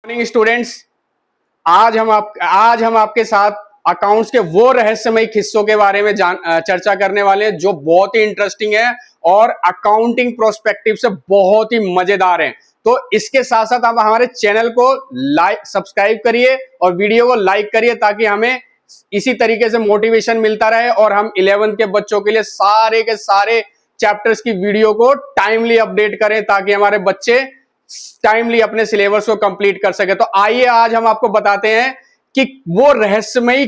Morning students. आज हम आपके साथ अकाउंट्स के वो रहस्यमय हिस्सों के बारे में चर्चा करने वाले हैं जो बहुत ही इंटरेस्टिंग है और अकाउंटिंग प्रोस्पेक्टिव से बहुत ही मजेदार हैं। तो इसके साथ साथ आप हमारे चैनल को सब्सक्राइब करिए और वीडियो को लाइक करिए ताकि हमें इसी तरीके से मोटिवेशन मिलता रहे और हम 11th के बच्चों के लिए सारे के सारे चैप्टर्स की वीडियो को टाइमली अपडेट करें ताकि हमारे बच्चे टाइमली अपने सिलेबस को कंप्लीट कर सके। तो आइए आज हम आपको बताते हैं कि वो रहस्यमयी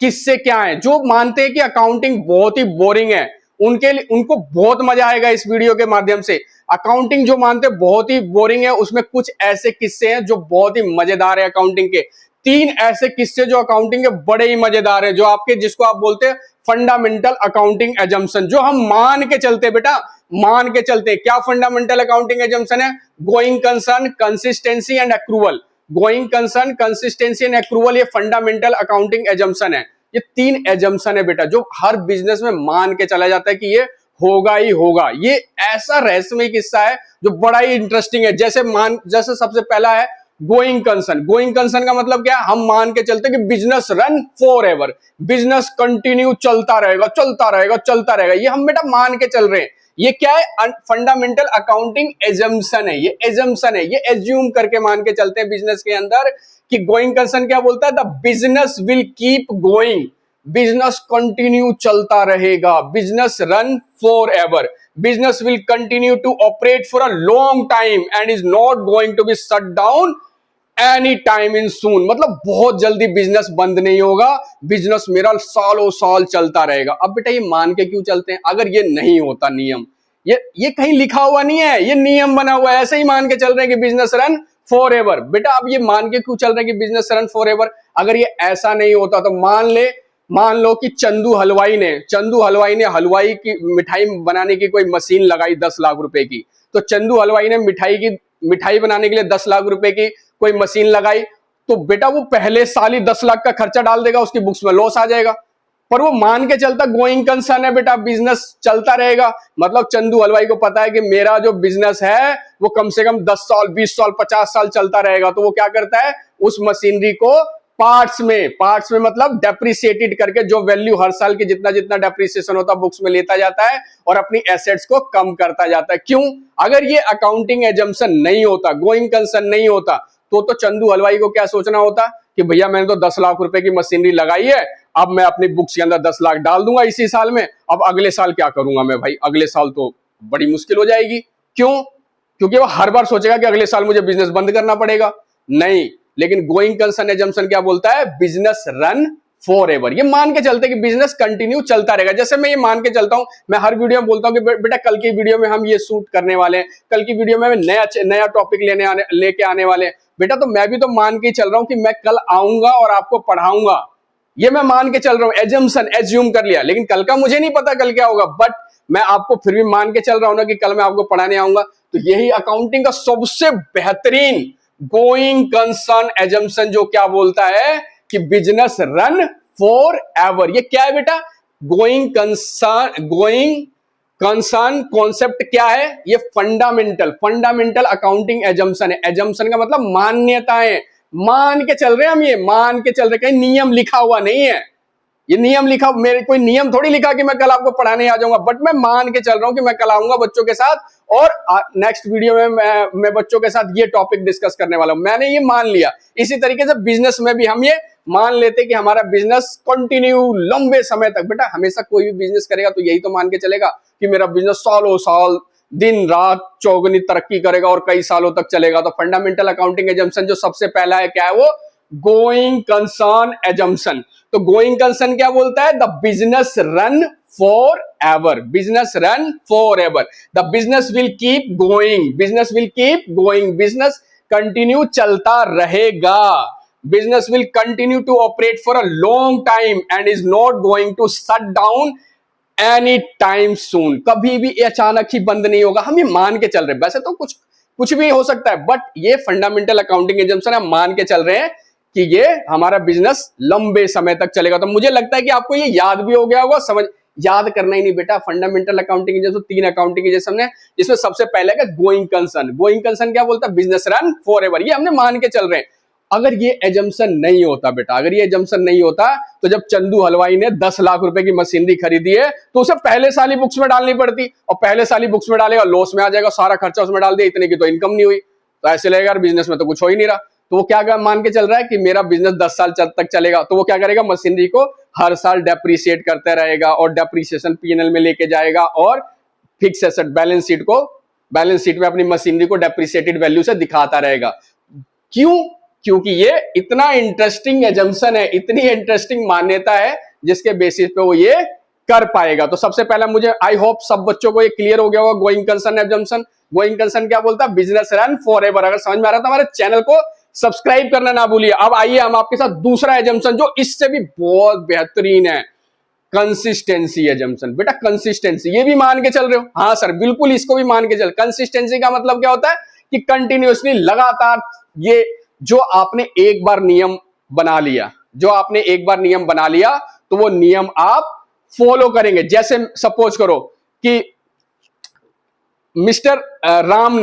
किस्से क्या हैं। जो मानते हैं कि अकाउंटिंग बहुत ही बोरिंग है उनके लिए उनको बहुत मजा आएगा इस वीडियो के माध्यम से। अकाउंटिंग जो मानते हैं बहुत ही बोरिंग है उसमें कुछ ऐसे किस्से हैं जो बहुत ही मजेदार है। अकाउंटिंग के 3 ऐसे किस्से जो अकाउंटिंग के बड़े ही मजेदार है, जो आपके जिसको आप बोलते हैं फंडामेंटल अकाउंटिंग एजम्पशन, जो हम मान के चलते बेटा मान के चलते। क्या फंडामेंटल अकाउंटिंग एजम्पशन है? Going concern, consistency and accrual. Going concern, consistency and accrual, ये फंडामेंटल अकाउंटिंग एजम्पशन है। ये 3 एजम्पशन है बेटा जो हर बिजनेस में मान के चला जाता है कि ये होगा ही होगा। ये ऐसा रहस्यमय किस्सा है जो बड़ा ही इंटरेस्टिंग है। जैसे सबसे पहला है गोइंग कंसर्न। गोइंग कंसर्न का मतलब क्या है? हम मान के चलते कि business run forever, business continue चलता रहेगा चलता रहेगा चलता रहेगा। ये हम बेटा मान के चल रहे हैं। ये क्या है? फंडामेंटल अकाउंटिंग एजम्पशन है। ये एजम्पशन है, ये एज्यूम करके मान के चलते हैं बिजनेस के अंदर कि गोइंग कंसर्न क्या बोलता है? The business will keep going, business continue चलता रहेगा, business run forever, business will continue to operate for a long time and is not going to be shut down any time in soon. मतलब बहुत जल्दी business बंद नहीं होगा, business मेरा सालों साल चलता रहेगा। अब बेटा ये मान के क्यों चलते हैं? अगर ये नहीं होता नियम, ये कहीं लिखा हुआ नहीं है, ये नियम बना हुआ है, ऐसे ही मान के चल रहे हैं कि बिजनेस रन फॉर एवर। बेटा अब ये मान के क्यों चल रहे हैं कि बिजनेस रन फॉर एवर? अगर ये ऐसा नहीं होता तो मान लो कि चंदू हलवाई ने हलवाई की मिठाई बनाने की कोई मशीन लगाई 10 लाख रुपए की। तो चंदू हलवाई ने मिठाई बनाने के लिए 10 लाख रुपए की कोई मशीन लगाई, तो बेटा वो पहले साल ही 10 लाख का खर्चा डाल देगा, उसकी बुक्स में लॉस आ जाएगा। पर वो मान के चलता गोइंग कंसर्न है बेटा, बिजनेस चलता रहेगा। मतलब चंदू हलवाई को पता है कि मेरा जो बिजनेस है वो कम से कम 10 साल 20 साल 50 साल चलता रहेगा। तो वो क्या करता है? उस मशीनरी को पार्ट्स में मतलब डेप्रिसिएटेड करके, जो वैल्यू हर साल की जितना जितना डेप्रिसिएशन होता है बुक्स में लेता जाता है और अपनी एसेट्स को कम करता जाता है। क्यों? अगर ये अकाउंटिंग एजम्पशन नहीं होता, गोइंग कंसर्न नहीं होता, तो चंदू हलवाई को क्या सोचना होता कि भैया मैंने तो 10 लाख रुपए की मशीनरी लगाई है, अब मैं अपनी बुक्स के अंदर 10 लाख डाल दूंगा इसी साल में, अब अगले साल क्या करूंगा मैं भाई? अगले साल तो बड़ी मुश्किल हो जाएगी। क्यों? क्योंकि वो हर बार सोचेगा कि अगले साल मुझे बिजनेस बंद करना पड़ेगा। नहीं, लेकिन गोइंग कंसर्न एजम्पशन क्या बोलता है? Business run for ever. ये मान के चलते कि बिजनेस कंटिन्यू चलता रहेगा। जैसे मैं ये मान के चलता हूं, मैं हर वीडियो में बोलता हूं कि बेटा कल की वीडियो में हम ये शूट करने वाले हैं, कल की वीडियो में हम नया टॉपिक लेके आने वाले हैं। बेटा तो मैं भी तो मान के चल रहा हूं कि मैं कल आऊंगा और आपको पढ़ाऊंगा, ये मैं मान के चल रहा हूं। एजम्पशन, एज्यूम कर लिया, लेकिन कल का मुझे नहीं पता कल क्या होगा, बट मैं आपको फिर भी मान के चल रहा हूं ना कि कल मैं आपको पढ़ाने आऊंगा। तो यही अकाउंटिंग का सबसे बेहतरीन गोइंग कंसर्न एजम्पशन जो क्या बोलता है कि बिजनेस रन फॉर एवर। ये क्या है बेटा? गोइंग कंसर्न कॉन्सेप्ट क्या है? ये फंडामेंटल अकाउंटिंग एजम्पशन है। एजम्पशन का मतलब मान्यताएं, मान के चल रहे हैं हम, ये मान के चल रहे, कहीं नियम लिखा हुआ नहीं है। ये नियम लिखा, मेरे कोई नियम थोड़ी लिखा कि मैं कल आपको पढ़ाने आ जाऊंगा, बट मैं मान के चल रहा हूं कि मैं कल आऊंगा बच्चों के साथ और नेक्स्ट वीडियो में मैं बच्चों के साथ ये टॉपिक डिस्कस करने वाला हूं। मैंने ये मान लिया। इसी तरीके से बिजनेस में भी हम ये मान लेते कि हमारा बिजनेस कंटिन्यू लंबे समय तक, बेटा हमेशा कोई भी बिजनेस करेगा तो यही तो मान के चलेगा कि मेरा बिजनेस सालों साल दिन रात चौगुनी तरक्की करेगा और कई सालों तक चलेगा। तो फंडामेंटल अकाउंटिंग एजम्पशन जो सबसे पहला है क्या है? वो गोइंग कंसर्न एजम्पशन। तो गोइंग कंसर्न क्या बोलता है? The business run forever, business run forever, the business will keep going, business will keep going, business continue चलता रहेगा, business will continue to operate for a long time and is not going to shut down any time soon. कभी भी अचानक ही बंद नहीं होगा। हम ये मान के चल रहे हैं, वैसे तो कुछ भी हो सकता है, बट ये फंडामेंटल अकाउंटिंग एजम्पशन हम मान के चल रहे हैं कि ये हमारा बिजनेस लंबे समय तक चलेगा। तो मुझे लगता है कि आपको ये याद भी हो गया होगा। याद करना ही नहीं बेटा, fundamental accounting assumption 3 accounting assumption हमने, जिसमें सबसे पहले का गोइंग कंसर्न। गोइंग कंसर्न क्या बोलता है? Business run for ever. ये हमने मान के चल रहे हैं। अगर ये एजम्पशन नहीं होता बेटा, अगर ये एजम्पशन नहीं होता तो जब चंदू हलवाई ने 10 लाख रुपए की मशीनरी खरीदी है तो उसे पहले साल ही बुक्स में डालनी पड़ती, और पहले साल ही बुक्स में डालेगा लॉस में आ जाएगा, सारा खर्चा उसमें डाल दिया, इतने की तो इनकम नहीं हुई, तो ऐसे लगेगा बिजनेस में तो कुछ हो ही नहीं रहा। तो वो क्या मान के चल रहा है कि मेरा बिजनेस 10 साल तक चलेगा, तो वो क्या करेगा, मशीनरी को हर साल डेप्रिसिएट करते रहेगा और डेप्रिसिएशन पीएनएल में लेके जाएगा और फिक्स एसेट बैलेंस शीट में अपनी मशीनरी को डेप्रिसिएटेड वैल्यू से दिखाता रहेगा। क्यों? क्योंकि ये इतना इंटरेस्टिंग एजम्पशन है, इतनी इंटरेस्टिंग मान्यता है जिसके बेसिस पे वो ये कर पाएगा। तो सबसे पहला मुझे आई होप सब बच्चों को ये क्लियर हो गया होगा going concern assumption. Going concern क्या बोलता है, बिजनेस रन फॉरएवर। अगर समझ में आ रहा था हमारे चैनल को सब्सक्राइब करना ना भूलिए। अब आइए हम आपके साथ दूसरा एजम्पशन जो इससे भी बहुत बेहतरीन है, कंसिस्टेंसी एजम्पशन। बेटा कंसिस्टेंसी ये भी मान के चल रहे हो? हाँ सर बिल्कुल, इसको भी मान के चल। कंसिस्टेंसी का मतलब क्या होता है कि कंटिन्यूअसली, लगातार, ये जो आपने एक बार नियम बना लिया, तो वो नियम आप फॉलो करेंगे। जैसे सपोज करो कि मिस्टर राम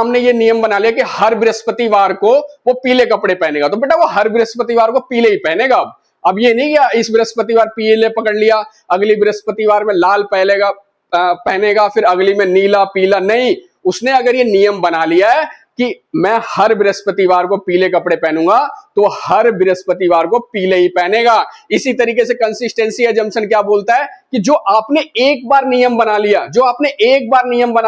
ने ये नियम बना लिया कि हर बृहस्पतिवार को वो पीले कपड़े पहनेगा, तो बेटा वो हर बृहस्पतिवार को पीले ही पहनेगा। अब ये नहीं कि इस बृहस्पतिवार पीले पकड़ लिया, अगली बृहस्पतिवार में लाल पहनेगा, फिर अगली में नीला पीला, नहीं। उसने अगर ये नियम बना लिया है कि मैं हर बृहस्पतिवार को पीले कपड़े पहनूंगा, तो हर बृहस्पतिवार को पीले ही पहनेगा। इसी तरीके से कंसिस्टेंसी एजम्पशन क्या बोलता है कि जो आपने एक बार नियम बना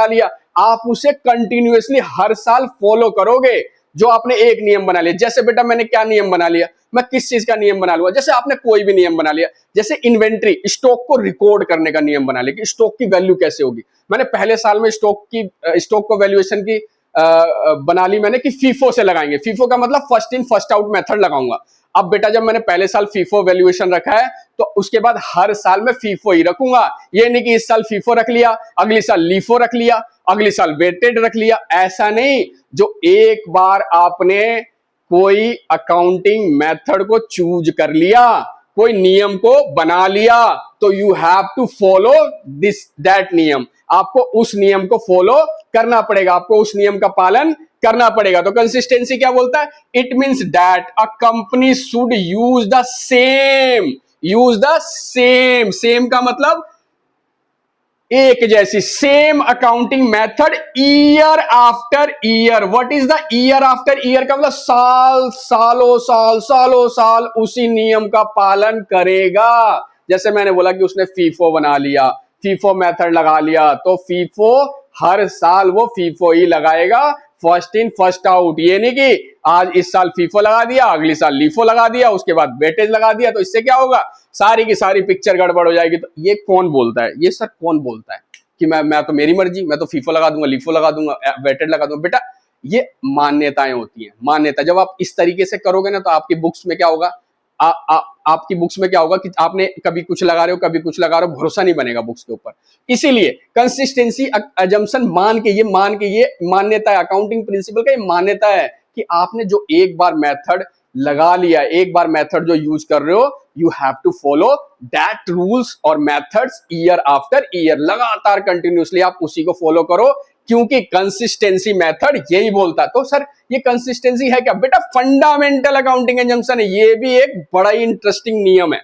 लिया, आप उसे कंटिन्यूअसली हर साल फॉलो करोगे। जो आपने एक नियम बना लिया, जैसे बेटा मैंने क्या नियम बना लिया, मैं किस चीज का नियम बना लूंगा, जैसे आपने कोई भी नियम बना लिया, जैसे इन्वेंट्री, स्टॉक को रिकॉर्ड करने का नियम बना लिया कि स्टॉक की वैल्यू कैसे होगी। मैंने पहले साल में स्टॉक को वैल्यूएशन की बना ली मैंने कि फीफो से लगाएंगे। फीफो का मतलब first in first out method लगाऊंगा। अब बेटा जब मैंने पहले साल फीफो वैल्यूएशन रखा है, तो उसके बाद हर साल में फीफो ही रखूंगा। ये नहीं कि इस साल फीफो रख लिया, अगली साल लीफो रख लिया, अगली साल वेटेड रख लिया, ऐसा नहीं। जो एक बार आपने कोई अकाउंटिंग मेथड को चूज कर लिया, कोई नियम को बना लिया, तो you have to follow that नियम। आपको उस नियम को फॉलो करना पड़ेगा, आपको उस नियम का पालन करना पड़ेगा। तो कंसिस्टेंसी क्या बोलता है, it means that a company should use the same का मतलब एक जैसी, same accounting method year after year. What is the year after year का मतलब सालों साल उसी नियम का पालन करेगा। जैसे मैंने बोला कि उसने फीफो बना लिया, फीफो मेथड लगा लिया, तो फीफो हर साल वो फीफो ही लगाएगा, फर्स्ट इन फर्स्ट आउट। ये नहीं कि आज इस साल फीफो लगा दिया, अगली साल लीफो लगा दिया, उसके बाद वेटेज लगा दिया, तो इससे क्या होगा, सारी की सारी पिक्चर गड़बड़ हो जाएगी। तो ये कौन बोलता है, ये सर कौन बोलता है कि मैं तो मेरी मर्जी, मैं तो फीफो लगा दूंगा, लीफो लगा दूंगा, वेटेज लगा दूंगा। बेटा ये मान्यताएं होती हैं, मान्यता। जब आप इस तरीके से करोगे ना, तो आपकी बुक्स में क्या होगा, आपकी बुक्स में क्या होगा कि आपने कभी कुछ लगा रहे हो, कभी कुछ लगा रहे हो, भरोसा नहीं बनेगा बुक्स के ऊपर। इसीलिए कंसिस्टेंसी अजम्पशन मान के ये मान्यता है, अकाउंटिंग प्रिंसिपल का ये मान्यता है कि आपने जो एक बार मेथड लगा लिया, एक बार मेथड जो यूज कर रहे हो, you have to follow that rules और मेथड्स ईयर आफ्टर ईयर। लगातार कंटिन्यूअसली आप उसी को फॉलो करो, क्योंकि कंसिस्टेंसी मेथड यही बोलता है। तो सर ये कंसिस्टेंसी है क्या, बेटा फंडामेंटल अकाउंटिंग एजम्पशन है। ये भी एक बड़ा ही इंटरेस्टिंग नियम है।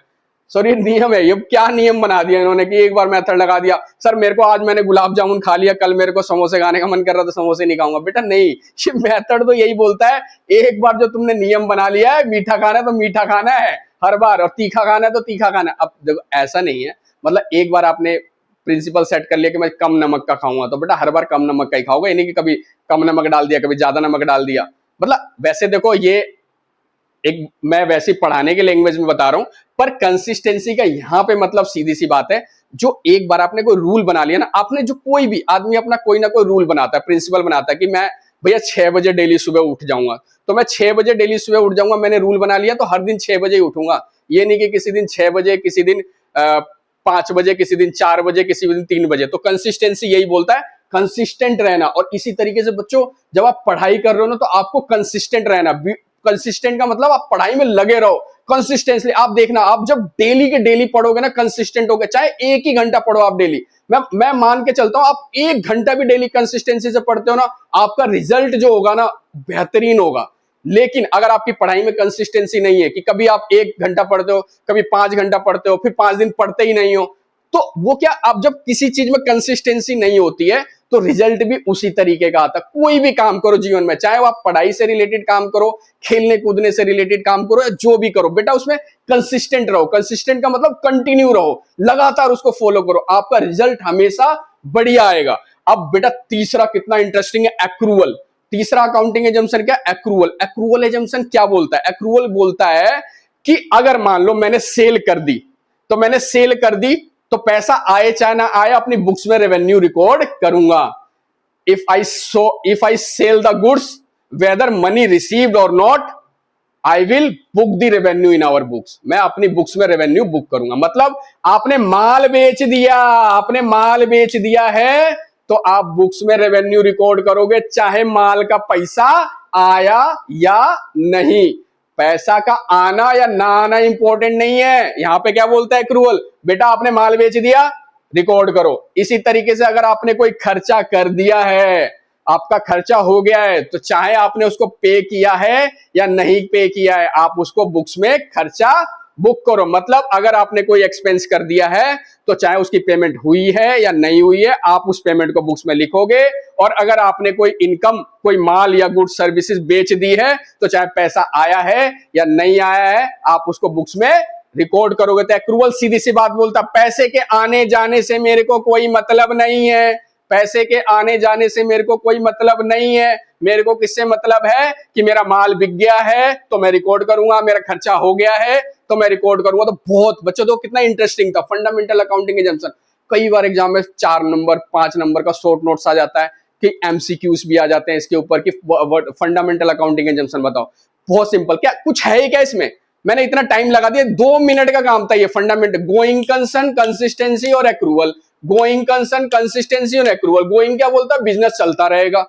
सॉरी नियम है, ये क्या नियम बना दिया इन्होंने कि एक बार मेथड लगा दिया। सर मेरे को आज मैंने गुलाब जामुन खा लिया, कल मेरे को समोसे खाने का मन कर रहा था, समोसे नहीं खाऊंगा। बेटा नहीं, ये मेथड तो यही बोलता है, एक बार जो तुमने नियम बना लिया है, मीठा खाना है तो मीठा खाना है हर बार, और तीखा खाना है तो तीखा खाना है। अब देखो ऐसा नहीं है, मतलब एक बार आपने प्रिंसिपल सेट कर लिया कि मैं कम नमक का खाऊंगा, तो बेटा हर बार कम नमक का ही खाओगे, यानी कि कभी कम नमक डाल दिया, कभी ज्यादा नमक डाल दिया। मतलब वैसे देखो ये एक मैं वैसे पढ़ाने के लैंग्वेज में बता रहा हूं, पर कंसिस्टेंसी का यहां पे मतलब सीधी सी बात है, जो एक बार आपने कोई रूल बना लिया ना, आपने जो कोई भी आदमी अपना कोई ना कोई रूल बनाता है, प्रिंसिपल बनाता है कि मैं भैया 6 बजे डेली सुबह उठ जाऊंगा, तो मैं 6 बजे डेली सुबह उठ जाऊंगा, मैंने रूल बना लिया तो हर दिन 6 बजे ही उठूंगा। ये नहीं कि किसी दिन 6 बजे, किसी दिन 5 बजे, किसी दिन 4 बजे, किसी दिन 3 बजे। तो कंसिस्टेंसी यही बोलता है, कंसिस्टेंट रहना। और इसी तरीके से बच्चों जब आप पढ़ाई कर रहे हो ना, तो आपको कंसिस्टेंट रहना। कंसिस्टेंट का मतलब आप पढ़ाई में लगे रहो कंसिस्टेंटली। आप देखना, आप जब डेली के डेली पढ़ोगे ना, कंसिस्टेंट होगे, चाहे एक ही घंटा पढ़ो आप डेली, मैं मान के चलता हूं आप 1 घंटा भी डेली कंसिस्टेंसी से पढ़ते हो ना, आपका रिजल्ट जो होगा ना बेहतरीन होगा। लेकिन अगर आपकी पढ़ाई में कंसिस्टेंसी नहीं है कि कभी आप 1 घंटा पढ़ते हो, कभी 5 घंटा पढ़ते हो, फिर 5 दिन पढ़ते ही नहीं हो, तो वो क्या, आप जब किसी चीज में कंसिस्टेंसी नहीं होती है तो रिजल्ट भी उसी तरीके का आता है। कोई भी काम करो जीवन में, चाहे वो आप पढ़ाई से रिलेटेड काम करो, खेलने कूदने से रिलेटेड काम करो, या जो भी करो, बेटा उसमें कंसिस्टेंट रहो। कंसिस्टेंट का मतलब कंटिन्यू रहो, लगातार उसको फॉलो करो, आपका रिजल्ट हमेशा बढ़िया आएगा। अब बेटा तीसरा कितना इंटरेस्टिंग है, एक्रूवल। तीसरा अकाउंटिंग एजम्पशन क्या, एक्रूवल। एक्रूवल एजम्पशन क्या बोलता है, एक्रूवल बोलता है कि अगर मान लो मैंने सेल कर दी, तो मैंने सेल कर दी तो पैसा आए चाहे ना आए, अपनी बुक्स में रेवेन्यू रिकॉर्ड करूंगा। If I sell the goods whether money received or not, I will book the revenue in our books. मैं अपनी बुक्स में रेवेन्यू बुक करूंगा। मतलब आपने माल बेच दिया, आपने माल बेच दिया है तो आप बुक्स में रेवेन्यू रिकॉर्ड करोगे, चाहे माल का पैसा आया या नहीं। पैसा का आना या ना आना इंपॉर्टेंट नहीं है। यहां पे क्या बोलता है एक्रूवल, बेटा आपने माल बेच दिया, रिकॉर्ड करो। इसी तरीके से अगर आपने कोई खर्चा कर दिया है, आपका खर्चा हो गया है, तो चाहे आपने उसको पे किया है या नहीं पे किया है, आप उसको बुक्स में खर्चा बुक करो। मतलब अगर आपने कोई एक्सपेंस कर दिया है तो चाहे उसकी पेमेंट हुई है या नहीं हुई है, आप उस पेमेंट को बुक्स में लिखोगे। और अगर आपने कोई इनकम, कोई माल या गुड्स सर्विसेज बेच दी है, तो चाहे पैसा आया है या नहीं आया है, आप उसको बुक्स में रिकॉर्ड करोगे। तो एक्रूवल सीधी सी बात बोलता, पैसे के आने जाने से मेरे को कोई मतलब नहीं है, पैसे के आने जाने से मेरे को कोई मतलब नहीं है। मेरे को किससे मतलब है कि मेरा माल बिक गया है तो मैं रिकॉर्ड करूंगा, मेरा खर्चा हो गया है तो मैं रिकॉर्ड करूंगा। तो बहुत बच्चों, तो कितना इंटरेस्टिंग था फंडामेंटल अकाउंटिंग एजम्पशन। कई बार एग्जाम में 4 नंबर 5 नंबर का शॉर्ट नोट्स आ जाता है, कि एमसीक्यूज भी आ जाते हैं इसके ऊपर कि फंडामेंटल अकाउंटिंग एजम्पशन बताओ। बहुत सिंपल, क्या कुछ है ही क्या इसमें, मैंने इतना टाइम लगा दिया, 2 मिनट का काम था ये। फंडामेंटल, गोइंग कंसर्न, कंसिस्टेंसी और एक्रूवल। गोइंग कंसर्न, कंसिस्टेंसी और एक्रूवल। गोइंग क्या बोलता है, बिजनेस चलता रहेगा।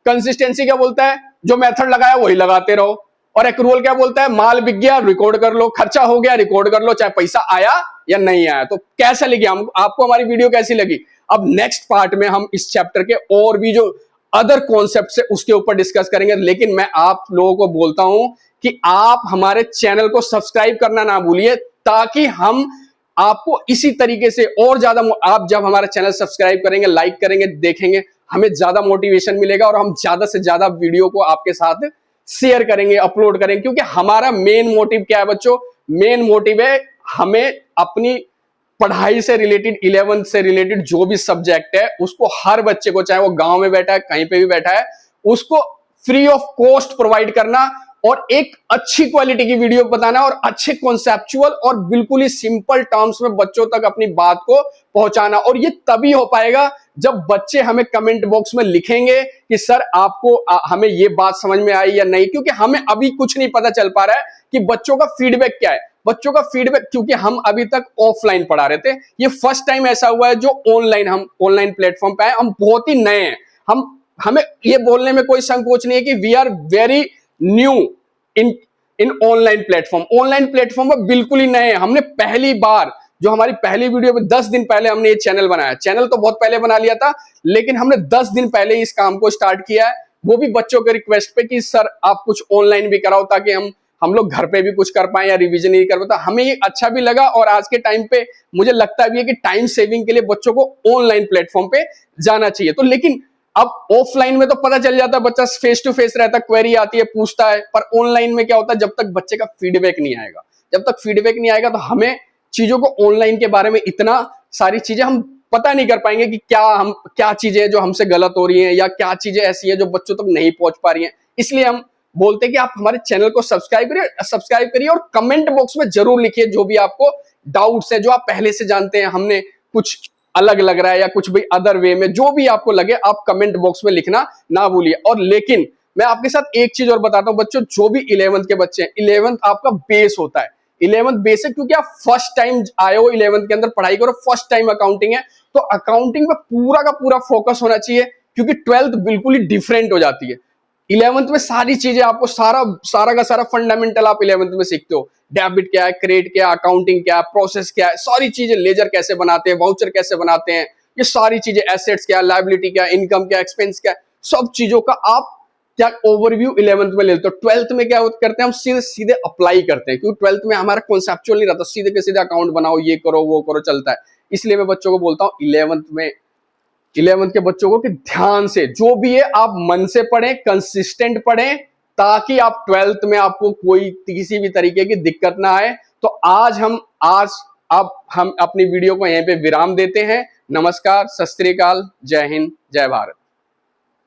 कंसिस्टेंसी क्या बोलता है, जो मेथड लगाया वही लगाते रहो। और एक्रूवल क्या बोलता है, माल बिक गया रिकॉर्ड कर लो, खर्चा हो गया रिकॉर्ड कर लो, चाहे पैसा आया या नहीं आया। तो कैसा लगी आपको हमारी वीडियो, कैसी लगी? अब नेक्स्ट पार्ट में हम इस चैप्टर के और भी जो अदर कॉन्सेप्ट है उसके ऊपर डिस्कस करेंगे। लेकिन मैं आप लोगों को बोलता हूं कि आप हमारे चैनल को सब्सक्राइब करना ना भूलिए, ताकि हम आपको इसी तरीके से और ज्यादा, आप जब हमारा चैनल सब्सक्राइब करेंगे, लाइक करेंगे, देखेंगे, हमें ज्यादा मोटिवेशन मिलेगा और हम ज्यादा से ज्यादा वीडियो को आपके साथ शेयर करेंगे, अपलोड करेंगे। क्योंकि हमारा मेन मोटिव क्या है बच्चों, मेन मोटिव है हमें अपनी पढ़ाई से रिलेटेड, 11th से रिलेटेड जो भी सब्जेक्ट है उसको हर बच्चे को, चाहे वो गांव में बैठा है कहीं पे भी बैठा है, उसको फ्री ऑफ कॉस्ट प्रोवाइड करना और एक अच्छी क्वालिटी की वीडियो बताना और अच्छे कॉन्सेप्चुअल और बिल्कुल ही सिंपल टर्म्स में बच्चों तक अपनी बात को पहुंचाना। और ये तभी हो पाएगा जब बच्चे हमें कमेंट बॉक्स में लिखेंगे कि सर आपको हमें ये बात समझ में आई या नहीं। क्योंकि हमें अभी कुछ नहीं पता चल पा रहा है कि बच्चों का फीडबैक क्या है, बच्चों का फीडबैक, क्योंकि हम अभी तक ऑफलाइन पढ़ा रहे थे। ये फर्स्ट टाइम ऐसा हुआ है जो ऑनलाइन, हम ऑनलाइन प्लेटफॉर्म पे आए, हम बहुत ही नए हैं। हमें ये बोलने में कोई संकोच नहीं है कि we are very new in online platform. Online platform पर बिल्कुल ही नए हैं। हमने पहली बार, जो हमारी पहली वीडियो में 10 दिन पहले हमने ये चैनल बनाया, चैनल तो बहुत पहले बना लिया था, लेकिन हमने 10 दिन पहले इस काम को स्टार्ट किया है, वो भी बच्चों के रिक्वेस्ट पे कि सर आप कुछ ऑनलाइन भी कराओ, ताकि हम लोग घर पे भी कुछ कर पाए या रिवीजन ही कर पाए। हमें ये अच्छा भी लगा और आज के टाइम पे मुझे लगता भी है कि टाइम सेविंग के लिए बच्चों को ऑनलाइन प्लेटफॉर्म पे जाना चाहिए। तो लेकिन अब ऑफलाइन में तो पता चल जाता है, बच्चा फेस टू फेस रहता है, क्वेरी आती है, पूछता है। पर ऑनलाइन में क्या होता है, जब तक बच्चे का फीडबैक नहीं आएगा, जब तक फीडबैक नहीं आएगा, तो हमें चीजों को ऑनलाइन के बारे में इतना सारी चीजें हम पता नहीं कर पाएंगे कि क्या चीजें जो हमसे गलत हो रही हैं या क्या चीजें ऐसी है जो बच्चों तक नहीं पहुंच पा रही हैं। इसलिए हम बोलते हैं कि आप हमारे चैनल को सब्सक्राइब करिए और कमेंट बॉक्स में जरूर लिखिए जो भी आपको डाउट्स है, जो आप पहले से जानते हैं, हमने कुछ अलग लग रहा है या कुछ भी अदर वे में, जो भी आपको लगे आप कमेंट बॉक्स में लिखना ना भूलिए। और लेकिन मैं आपके साथ एक चीज और बताता हूं बच्चों, जो भी 11th के बच्चे हैं, 11th आपका बेस होता है। 11th बेस है क्योंकि आप फर्स्ट टाइम आए हो 11th के अंदर पढ़ाई करो, फर्स्ट टाइम अकाउंटिंग है, तो अकाउंटिंग पे पूरा का पूरा फोकस होना चाहिए। क्योंकि 12th बिल्कुल ही डिफरेंट हो जाती है। 11th में सारी चीजें आपको, सारा का सारा फंडामेंटल आप 11th में सीखते हो। डेबिट क्या है, क्रेडिट क्या है, अकाउंटिंग क्या है, प्रोसेस क्या है, सारी चीजें, लेजर कैसे बनाते हैं, वाउचर कैसे बनाते हैं, ये सारी चीजें, एसेट्स क्या है, लायबिलिटी क्या है, इनकम क्या है, एक्सपेंस क्या है, सब चीजों का आप क्या ओवरव्यू 11th में ले लेते हो, 12th में क्या करते हैं हम सीधे सीधे अप्लाई करते हैं, क्योंकि 12th में हमारा कॉन्सेप्चुअल नहीं रहता, सीधे के सीधे अकाउंट बनाओ, ये करो वो करो, चलता है। इसलिए मैं बच्चों को बोलता हूँ 11th के बच्चों को कि ध्यान से जो भी है आप मन से पढ़ें, कंसिस्टेंट पढ़ें, ताकि आप 12th में आपको कोई किसी भी तरीके की दिक्कत ना आए। तो अब हम अपनी वीडियो को यहीं पे विराम देते हैं। नमस्कार, सत श्री अकाल, जय हिंद, जय भारत।